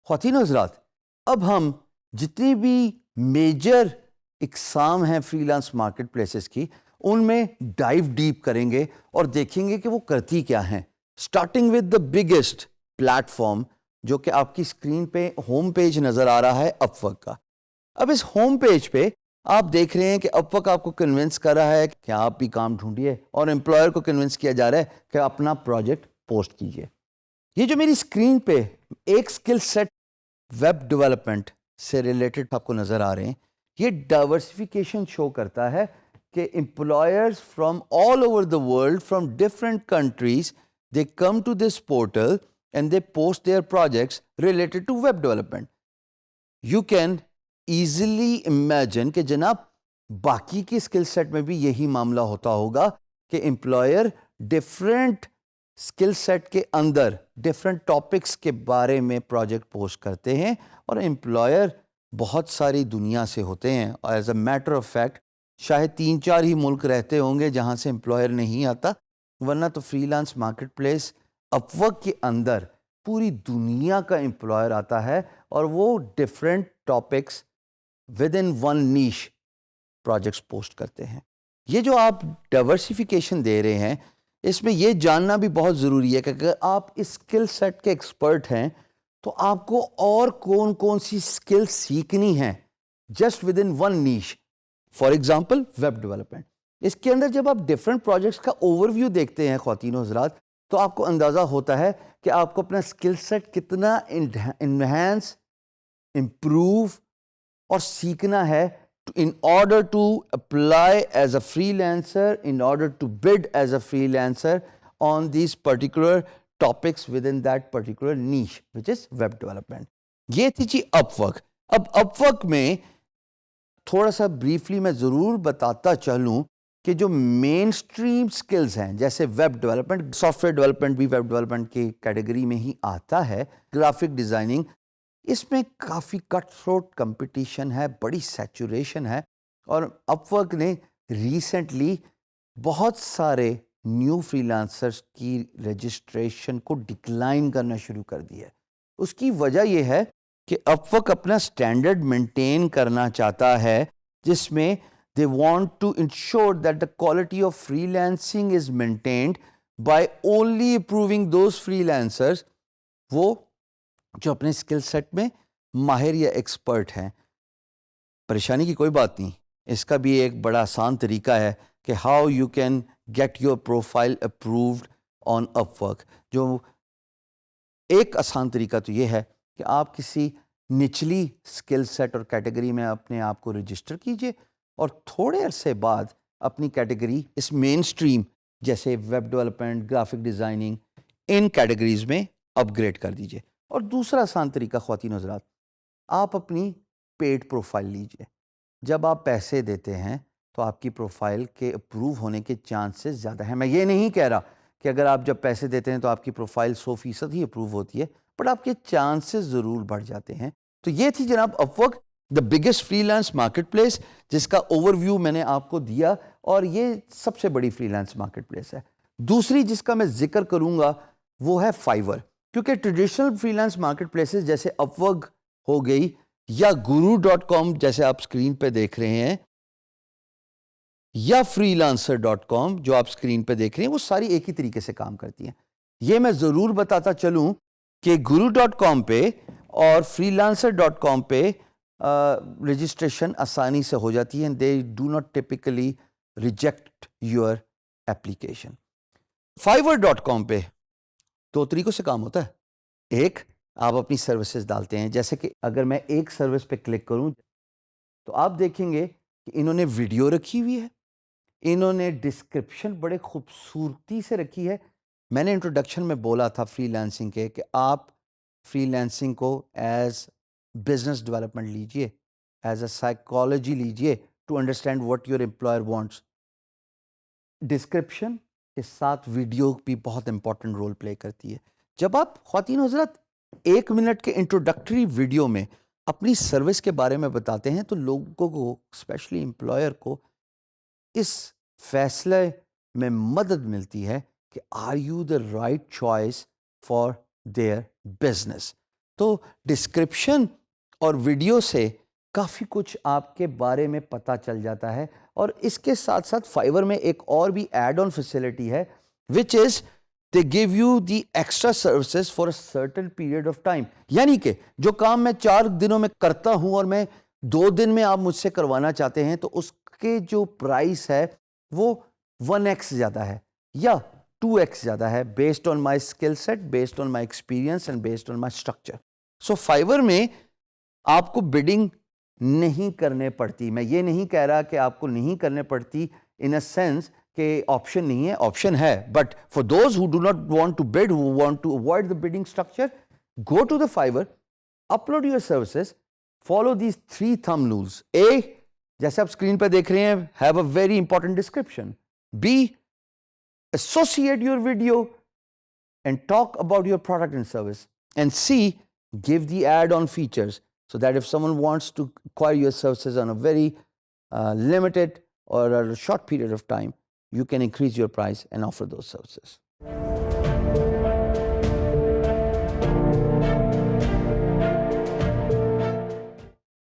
خواتین و حضرات، اب ہم جتنی بھی میجر اقسام ہیں فری لانس مارکیٹ پلیسز کی، ان میں ڈائیو ڈیپ کریں گے اور دیکھیں گے کہ وہ کرتی کیا ہیں. Starting with the biggest plate form جو کہ آپ کی اسکرین پہ ہوم پیج نظر آ رہا ہے اپ ورک کا. اب اس ہوم پیج پہ آپ دیکھ رہے ہیں کہ اپ ورک آپ کو کنونس کر رہا ہے کہ آپ بھی کام ڈھونڈیے، اور امپلائر کو کنونس کیا جا رہا ہے کہ اپنا پروجیکٹ پوسٹ کیجیے. یہ جو میری اسکرین پہ ایک اسکل سیٹ ویب ڈیولپمنٹ سے ریلیٹڈ آپ کو نظر آ رہے ہیں، یہ ڈائیورسفیکیشن شو کرتا ہے کہ employers from all over the world, from different countries, they come to this portal and they post their projects related to web development. You can easily imagine کہ جناب باقی کی اسکل سیٹ میں بھی یہی معاملہ ہوتا ہوگا کہ امپلائر ڈفرینٹ اسکل سیٹ کے اندر ڈفرینٹ ٹاپکس کے بارے میں پروجیکٹ پوسٹ کرتے ہیں، اور امپلائر بہت ساری دنیا سے ہوتے ہیں. اور as a matter of fact شاید 3-4 ہی ملک رہتے ہوں گے جہاں سے امپلائر نہیں آتا، ورنہ تو فری لانس مارکیٹ پلیس اپ ورک کے اندر پوری دنیا کا امپلائر آتا ہے، اور وہ different topics within one niche projects post کرتے ہیں. یہ جو آپ ڈائیورسفیکیشن دے رہے ہیں، اس میں یہ جاننا بھی بہت ضروری ہے کہ اگر آپ اس اسکل سیٹ کے ایکسپرٹ ہیں تو آپ کو اور کون کون سی اسکل سیکھنی ہیں just within one niche. For example web development, اس کے اندر جب آپ ڈفرینٹ پروجیکٹس کا اوور ویو دیکھتے ہیں خواتین و حضرات، تو آپ کو اندازہ ہوتا ہے کہ آپ کو اپنا اسکل سیٹ کتنا انہینس، امپروو اور سیکھنا ہے in order to apply as a freelancer, in order to bid as a freelancer on these particular topics within that particular niche, which is web development. یہ تھی جی اپ ورک. اب اپ work میں تھوڑا سا بریفلی میں ضرور بتاتا چلوں کہ جو مین اسٹریم سکلز ہیں، جیسے web development, soft where development بھی ویب ڈیولپمنٹ کی کیٹیگری میں ہی آتا ہے، گرافک ڈیزائننگ، اس میں کافی کٹ تھروٹ کمپٹیشن ہے، بڑی سیچوریشن ہے. اور اپ ورک نے ریسنٹلی بہت سارے نیو فری لانسرز کی رجسٹریشن کو ڈکلائن کرنا شروع کر دیا ہے. اس کی وجہ یہ ہے کہ اپ ورک اپنا سٹینڈرڈ مینٹین کرنا چاہتا ہے، جس میں they want to ensure that the quality of freelancing is maintained by only approving those freelancers, وہ جو اپنے اسکل سیٹ میں ماہر یا ایکسپرٹ ہیں. پریشانی کی کوئی بات نہیں، اس کا بھی ایک بڑا آسان طریقہ ہے کہ how you can get your profile approved on Upwork. جو ایک آسان طریقہ تو یہ ہے کہ آپ کسی نچلی اسکل سیٹ اور کیٹیگری میں اپنے آپ کو رجسٹر کیجئے، اور تھوڑے عرصے بعد اپنی کیٹیگری اس مین اسٹریم جیسے ویب ڈیولپمنٹ، گرافک ڈیزائننگ، ان کیٹیگریز میں اپ گریڈ کر دیجئے. اور دوسرا آسان طریقہ خواتین و حضرات، آپ اپنی پیڈ پروفائل لیجئے. جب آپ پیسے دیتے ہیں تو آپ کی پروفائل کے اپروو ہونے کے چانسز زیادہ ہیں. میں یہ نہیں کہہ رہا کہ اگر آپ جب پیسے دیتے ہیں تو آپ کی پروفائل 100% ہی اپروو ہوتی ہے، بٹ آپ کے چانسز ضرور بڑھ جاتے ہیں. تو یہ تھی جناب Upwork, the biggest freelance marketplace, جس کا اوور ویو میں نے آپ کو دیا، اور یہ سب سے بڑی فری لانس مارکیٹ پلیس ہے. دوسری جس کا میں ذکر کروں گا وہ ہے فائیور، کیونکہ traditional free lance market places جیسے اپ ورک ہو گئی یا guru.com جیسے آپ اسکرین پہ دیکھ رہے ہیں، یا freelancer.com جو آپ اسکرین پہ دیکھ رہے ہیں، وہ ساری ایک ہی طریقے سے کام کرتی ہیں. یہ میں ضرور بتاتا چلوں کہ guru.com پہ اور freelancer.com پہ رجسٹریشن آسانی سے ہو جاتی ہے. they do not typically reject your application. fiverr.com پہ 2 طریقوں سے کام ہوتا ہے. ایک، آپ اپنی سروسز ڈالتے ہیں، جیسے کہ اگر میں ایک سروس پہ کلک کروں تو آپ دیکھیں گے کہ انہوں نے ویڈیو رکھی ہوئی ہے، انہوں نے ڈسکرپشن بڑے خوبصورتی سے رکھی ہے. میں نے انٹروڈکشن میں بولا تھا فری لانسنگ کے کہ آپ فری لانسنگ کو ایز بزنس ڈیولپمنٹ لیجئے، ایز اے سائیکالوجی لیجئے to understand what your employer wants. Description کے ساتھ ویڈیو بھی بہت امپورٹنٹ رول پلے کرتی ہے. جب آپ خواتین حضرات 1 منٹ کے انٹروڈکٹری ویڈیو میں اپنی سروس کے بارے میں بتاتے ہیں تو لوگوں کو، اسپیشلی امپلائر کو، اس فیصلے میں مدد ملتی ہے کہ are you the right choice for their business. تو ڈسکرپشن اور ویڈیو سے کافی کچھ آپ کے بارے میں پتہ چل جاتا ہے. اور اس کے ساتھ ساتھ فائیور میں ایک اور بھی ایڈ آن فیسلٹی ہے which is they give you the extra services for a certain period of time. یعنی کہ جو کام میں 4 دنوں میں کرتا ہوں اور میں 2 دن میں آپ مجھ سے کروانا چاہتے ہیں تو اس کے جو پرائس ہے وہ 1x زیادہ ہے یا 2x زیادہ ہے based on my skill set, based on my experience and based on my structure. So فائیور میں آپ کو bidding نہیں کرنے پڑتی. میں یہ نہیں کہہ رہا کہ آپ کو نہیں کرنے پڑتی in a sense کہ آپشن نہیں ہے, آپشن ہے, but for those who do not want to bid, who want to avoid the bidding structure, go to the Fiverr, upload your services, follow these 3 thumb rules. A, جیسے آپ screen پہ دیکھ رہے ہیں, have a very important description. B, associate your video and talk about your product and service. And C, give the add-on features so that if someone wants to acquire your services on a very limited or a short period of time, you can increase your price and offer those services.